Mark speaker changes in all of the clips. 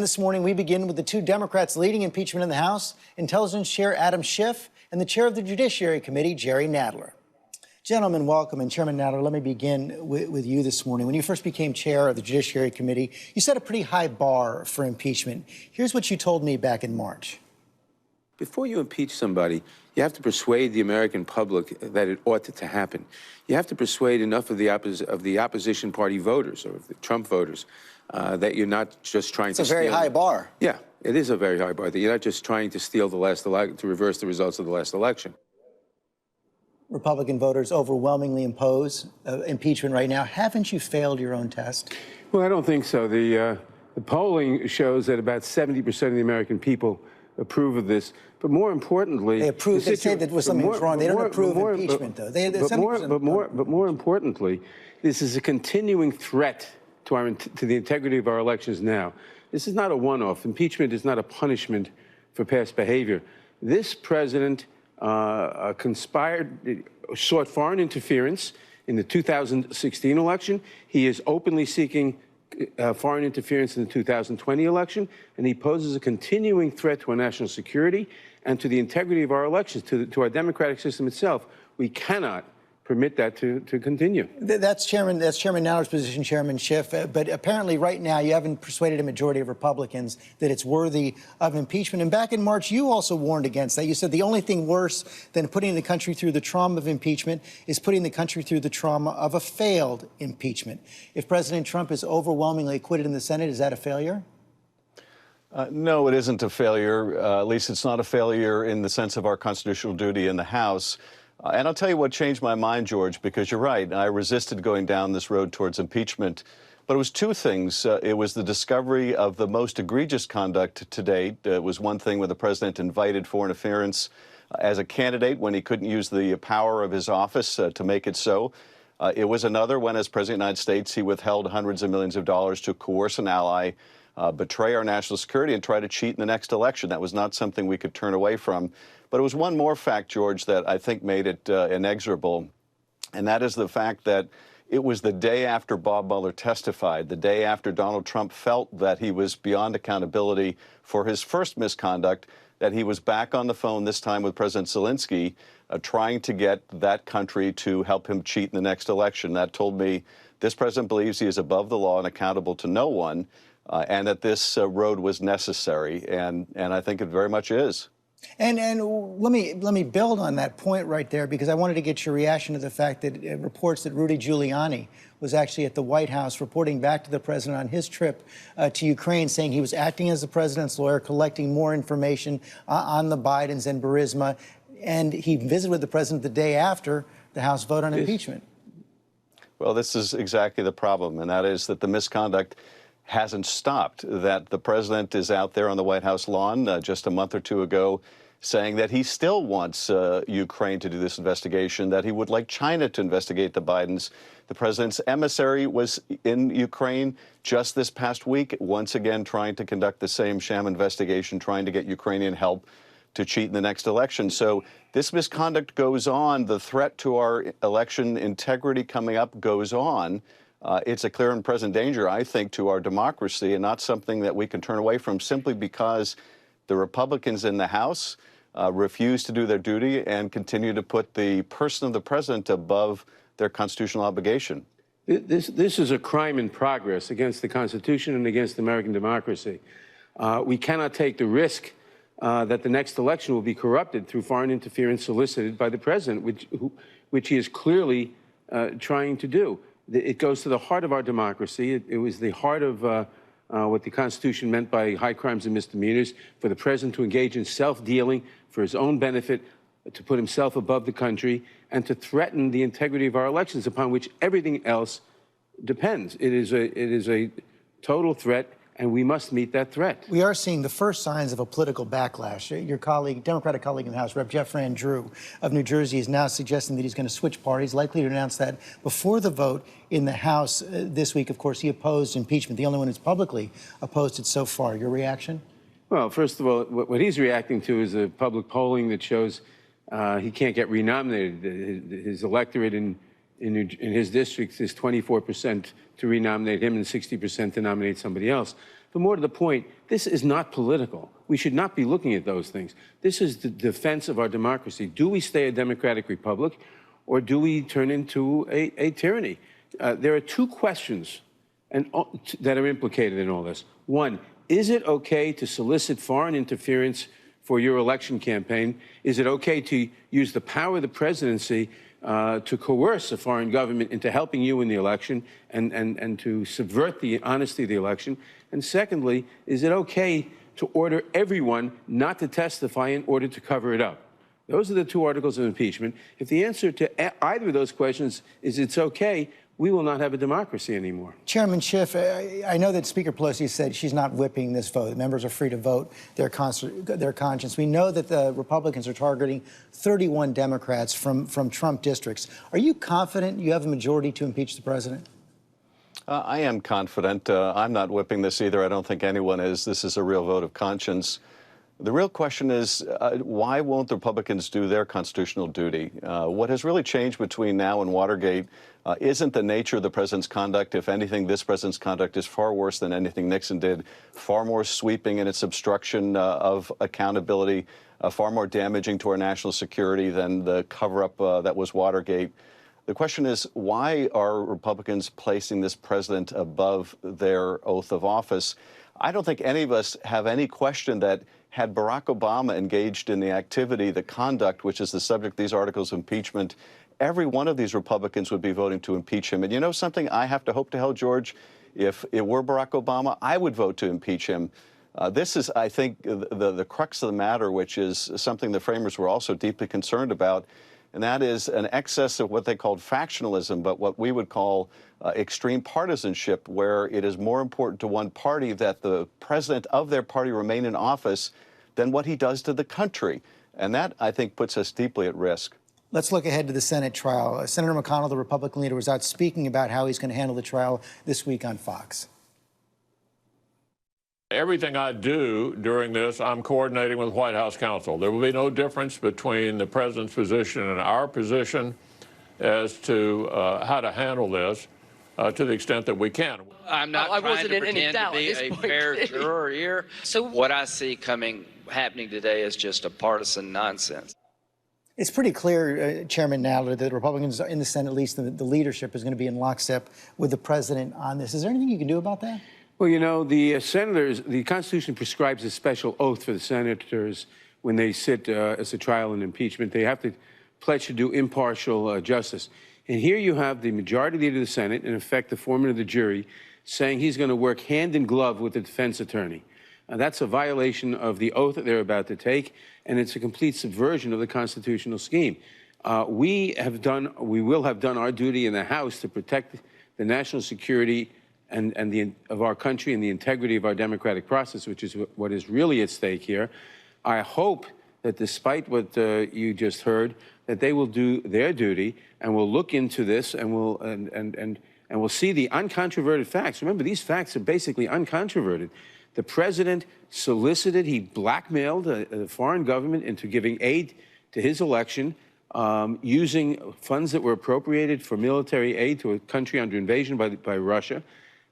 Speaker 1: This morning, we begin with the two Democrats leading impeachment in the House, Intelligence Chair Adam Schiff and the Chair of the Judiciary Committee, Jerry Nadler. Gentlemen, welcome. And Chairman Nadler, let me begin with you this morning. When you first became chair of the Judiciary Committee, you set a pretty high bar for impeachment. Here's what you told me back in March.
Speaker 2: Before you impeach somebody, you have to persuade the American public that it ought to happen. You have to persuade enough of the opposition party voters or of the Trump voters that you're not just trying to steal.
Speaker 1: It's a very high bar.
Speaker 2: Yeah, it is a very high bar. That you're not just trying to steal the last election, to reverse the results of the last election.
Speaker 1: Republican voters overwhelmingly oppose impeachment right now. Haven't you failed your own test?
Speaker 2: Well, I don't think so. The polling shows that about 70% of the American people approve of this. But more importantly,
Speaker 1: they approve. They say that was something wrong. They don't approve impeachment, though.
Speaker 2: But more importantly, this is a continuing threat to the integrity of our elections now. This is not a one-off. Impeachment is not a punishment for past behavior. This president sought foreign interference in the 2016 election. He is openly seeking foreign interference in the 2020 election, and he poses a continuing threat to our national security and to the integrity of our elections, to our democratic system itself. We cannot permit that to continue.
Speaker 1: That's Chairman Nadler's position, Chairman Schiff. But apparently right now you haven't persuaded a majority of Republicans that it's worthy of impeachment. And back in March, you also warned against that. You said the only thing worse than putting the country through the trauma of impeachment is putting the country through the trauma of a failed impeachment. If President Trump is overwhelmingly acquitted in the Senate, is that a failure?
Speaker 3: No, it isn't a failure. At least it's not a failure in the sense of our constitutional duty in the House. And I'll tell you what changed my mind, George, because you're right. I resisted going down this road towards impeachment. But it was two things. It was the discovery of the most egregious conduct to date. It was one thing when the president invited foreign interference as a candidate when he couldn't use the power of his office to make it so. It was another when, as President of the United States, he withheld hundreds of millions of dollars to coerce an ally, betray our national security, and try to cheat in the next election. That was not something we could turn away from. But it was one more fact, George, that I think made it inexorable, and that is the fact that it was the day after Bob Mueller testified, the day after Donald Trump felt that he was beyond accountability for his first misconduct, that he was back on the phone, this time with President Zelensky, trying to get that country to help him cheat in the next election. That told me this president believes he is above the law and accountable to no one, and that this road was necessary, and I think it very much is.
Speaker 1: And let me build on that point right there, because I wanted to get your reaction to the fact that reports that Rudy Giuliani was actually at the White House reporting back to the president on his trip to Ukraine, saying he was acting as the president's lawyer, collecting more information on the Bidens and Burisma, and he visited with the president the day after the House vote on impeachment.
Speaker 3: Well, this is exactly the problem, and that is that the misconduct hasn't stopped, that the president is out there on the White House lawn just a month or two ago saying that he still wants Ukraine to do this investigation, that he would like China to investigate the Bidens. The president's emissary was in Ukraine just this past week, once again trying to conduct the same sham investigation, trying to get Ukrainian help to cheat in the next election. So this misconduct goes on. The threat to our election integrity coming up goes on. It's a clear and present danger, I think, to our democracy, and not something that we can turn away from simply because the Republicans in the House refuse to do their duty and continue to put the person of the president above their constitutional obligation.
Speaker 2: This is a crime in progress against the Constitution and against American democracy. We cannot take the risk that the next election will be corrupted through foreign interference solicited by the president, which he is clearly trying to do. It goes to the heart of our democracy. It was the heart of what the Constitution meant by high crimes and misdemeanors, for the president to engage in self-dealing for his own benefit, to put himself above the country, and to threaten the integrity of our elections, upon which everything else depends. It is a total threat, and we must meet that threat.
Speaker 1: We are seeing the first signs of a political backlash. Your colleague, Democratic colleague in the House, Rep. Jeff Van Drew of New Jersey, is now suggesting that he's going to switch parties, likely to announce that before the vote in the House this week. Of course, he opposed impeachment, the only one who's publicly opposed it so far. Your reaction?
Speaker 2: Well, first of all, what he's reacting to is a public polling that shows he can't get renominated. His electorate in his district is 24% to renominate him and 60% to nominate somebody else. But more to the point, this is not political. We should not be looking at those things. This is the defense of our democracy. Do we stay a democratic republic, or do we turn into a tyranny? There are two questions that are implicated in all this. One, is it okay to solicit foreign interference for your election campaign? Is it okay to use the power of the presidency to coerce a foreign government into helping you in the election and to subvert the honesty of the election? And secondly, is it okay to order everyone not to testify in order to cover it up? Those are the two articles of impeachment. If the answer to either of those questions is it's okay, we will not have a democracy anymore.
Speaker 1: Chairman Schiff, I know that Speaker Pelosi said she's not whipping this vote. The members are free to vote their conscience. We know that the Republicans are targeting 31 Democrats from Trump districts. Are you confident you have a majority to impeach the president?
Speaker 3: I am confident. I'm not whipping this either. I don't think anyone is. This is a real vote of conscience. The real question is, why won't the Republicans do their constitutional duty? What has really changed between now and Watergate isn't the nature of the president's conduct. If anything, this president's conduct is far worse than anything Nixon did, far more sweeping in its obstruction of accountability, far more damaging to our national security than the cover-up that was Watergate. The question is, why are Republicans placing this president above their oath of office? I don't think any of us have any question that had Barack Obama engaged in the activity, the conduct, which is the subject of these articles of impeachment, every one of these Republicans would be voting to impeach him. And you know something? I have to hope to hell, George, if it were Barack Obama, I would vote to impeach him. This is, I think, the crux of the matter, which is something the framers were also deeply concerned about, and that is an excess of what they called factionalism, but what we would call extreme partisanship, where it is more important to one party that the president of their party remain in office than what he does to the country. And that, I think, puts us deeply at risk.
Speaker 1: Let's look ahead to the Senate trial. Senator McConnell, the Republican leader, was out speaking about how he's going to handle the trial this week on Fox.
Speaker 4: Everything I do during this, I'm coordinating with White House counsel. There will be no difference between the president's position and our position as to how to handle this to the extent that we can.
Speaker 5: I'm not trying to pretend to be a fair juror here. So what I see happening today is just a partisan nonsense.
Speaker 1: It's pretty clear, Chairman Nadler, that Republicans in the Senate, at least the leadership, is going to be in lockstep with the president on this. Is there anything you can do about that?
Speaker 2: Well, you know, the senators, the Constitution prescribes a special oath for the senators when they sit as a trial in impeachment. They have to pledge to do impartial justice. And here you have the majority leader of the Senate, in effect the foreman of the jury, saying he's going to work hand in glove with the defense attorney. That's a violation of the oath that they're about to take, and it's a complete subversion of the constitutional scheme. We will have done our duty in the House to protect the national security of our country and the integrity of our democratic process, which is what is really at stake here. I hope that despite what you just heard, that they will do their duty and will look into this and will see the uncontroverted facts. Remember, these facts are basically uncontroverted. The president solicited, he blackmailed a foreign government into giving aid to his election, using funds that were appropriated for military aid to a country under invasion by Russia.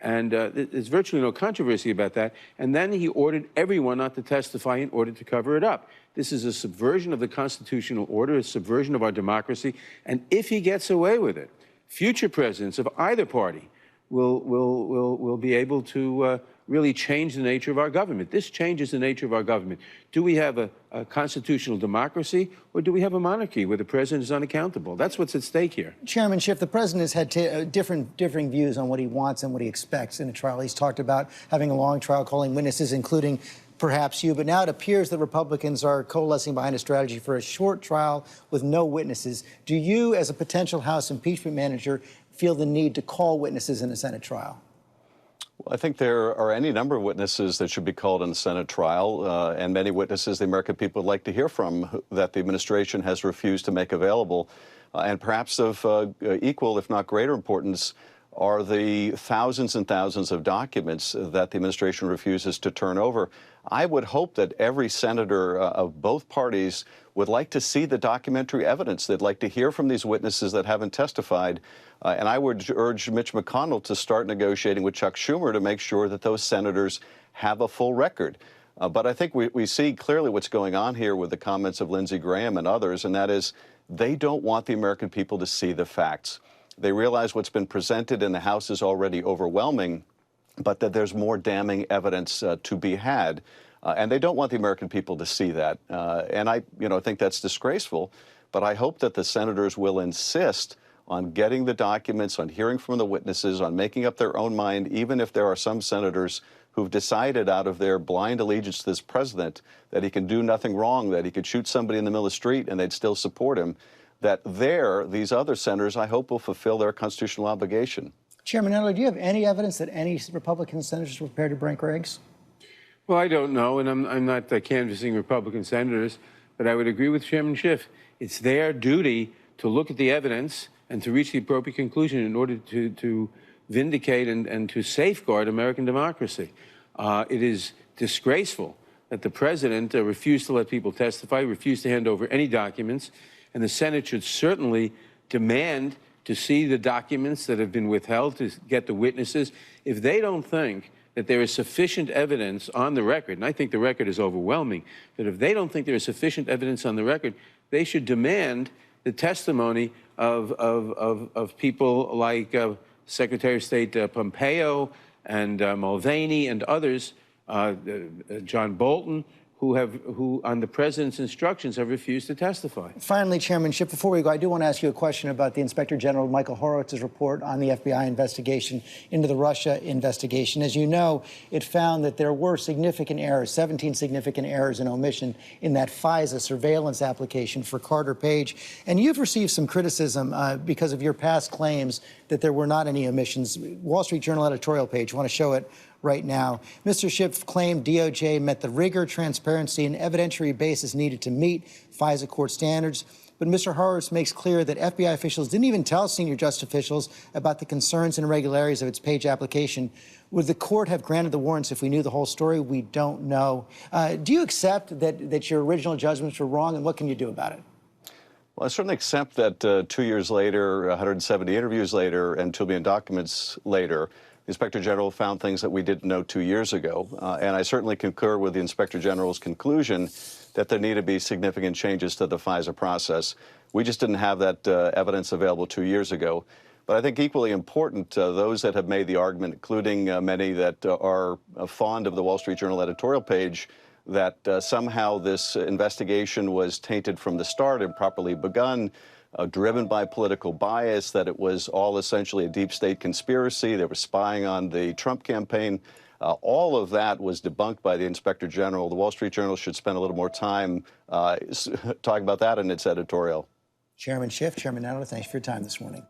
Speaker 2: And there's virtually no controversy about that. And then he ordered everyone not to testify in order to cover it up. This is a subversion of the constitutional order, a subversion of our democracy. And if he gets away with it, future presidents of either party will be able to really change the nature of our government. This changes the nature of our government. Do we have a constitutional democracy, or do we have a monarchy where the president is unaccountable? That's what's at stake here.
Speaker 1: Chairman Schiff, the president has had differing views on what he wants and what he expects in a trial. He's talked about having a long trial, calling witnesses, including perhaps you. But now it appears that Republicans are coalescing behind a strategy for a short trial with no witnesses. Do you, as a potential House impeachment manager, feel the need to call witnesses in a Senate trial?
Speaker 3: Well, I think there are any number of witnesses that should be called in the Senate trial, and many witnesses the American people would like to hear from that the administration has refused to make available. And perhaps of equal, if not greater importance, are the thousands and thousands of documents that the administration refuses to turn over. I would hope that every senator of both parties would like to see the documentary evidence. They'd like to hear from these witnesses that haven't testified. And I would urge Mitch McConnell to start negotiating with Chuck Schumer to make sure that those senators have a full record. But I think we see clearly what's going on here with the comments of Lindsey Graham and others, and that is they don't want the American people to see the facts. They realize what's been presented in the House is already overwhelming, but that there's more damning evidence to be had. And they don't want the American people to see that. And I think that's disgraceful. But I hope that the senators will insist on getting the documents, on hearing from the witnesses, on making up their own mind, even if there are some senators who've decided out of their blind allegiance to this president that he can do nothing wrong, that he could shoot somebody in the middle of the street and they'd still support him, that these other senators, I hope, will fulfill their constitutional obligation.
Speaker 1: Chairman Nadler, do you have any evidence that any Republican senators were prepared to break regs?
Speaker 2: Well, I don't know, and I'm not canvassing Republican senators, but I would agree with Chairman Schiff. It's their duty to look at the evidence and to reach the appropriate conclusion in order to vindicate and to safeguard American democracy. It is disgraceful that the president refused to let people testify, refused to hand over any documents, and the Senate should certainly demand to see the documents that have been withheld, to get the witnesses. If they don't think that there is sufficient evidence on the record, and I think the record is overwhelming, that if they don't think there is sufficient evidence on the record, they should demand the testimony of people like Secretary of State Pompeo and Mulvaney and others, John Bolton, who on the president's instructions have refused to testify.
Speaker 1: Finally, Chairman Schiff, before we go, I do want to ask you a question about the Inspector General Michael Horowitz's report on the FBI investigation into the Russia investigation. As you know, it found that there were significant errors, 17 significant errors and omission in that FISA surveillance application for Carter Page. And you've received some criticism because of your past claims that there were not any omissions. Wall Street Journal editorial page, I want to show it right now. Mr. Schiff claimed DOJ met the rigor, transparency, and evidentiary basis needed to meet FISA court standards. But Mr. Horowitz makes clear that FBI officials didn't even tell senior justice officials about the concerns and irregularities of its Page application. Would the court have granted the warrants if we knew the whole story? We don't know. Do you accept that your original judgments were wrong, and what can you do about it?
Speaker 3: Well, I certainly accept that 2 years later, 170 interviews later, and 2 million documents later, the Inspector General found things that we didn't know 2 years ago. And I certainly concur with the Inspector General's conclusion that there need to be significant changes to the FISA process. We just didn't have that evidence available 2 years ago. But I think equally important, those that have made the argument, including many that are fond of the Wall Street Journal editorial page, that somehow this investigation was tainted from the start, improperly begun, driven by political bias, that it was all essentially a deep state conspiracy. They were spying on the Trump campaign. All of that was debunked by the Inspector General. The Wall Street Journal should spend a little more time talking about that in its editorial.
Speaker 1: Chairman Schiff, Chairman Nadler, thanks for your time this morning.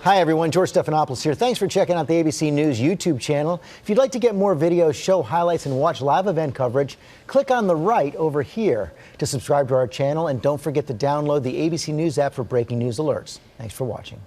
Speaker 1: Hi, everyone. George Stephanopoulos here. Thanks for checking out the ABC News YouTube channel. If you'd like to get more videos, show highlights, and watch live event coverage, click on the right over here to subscribe to our channel. And don't forget to download the ABC News app for breaking news alerts. Thanks for watching.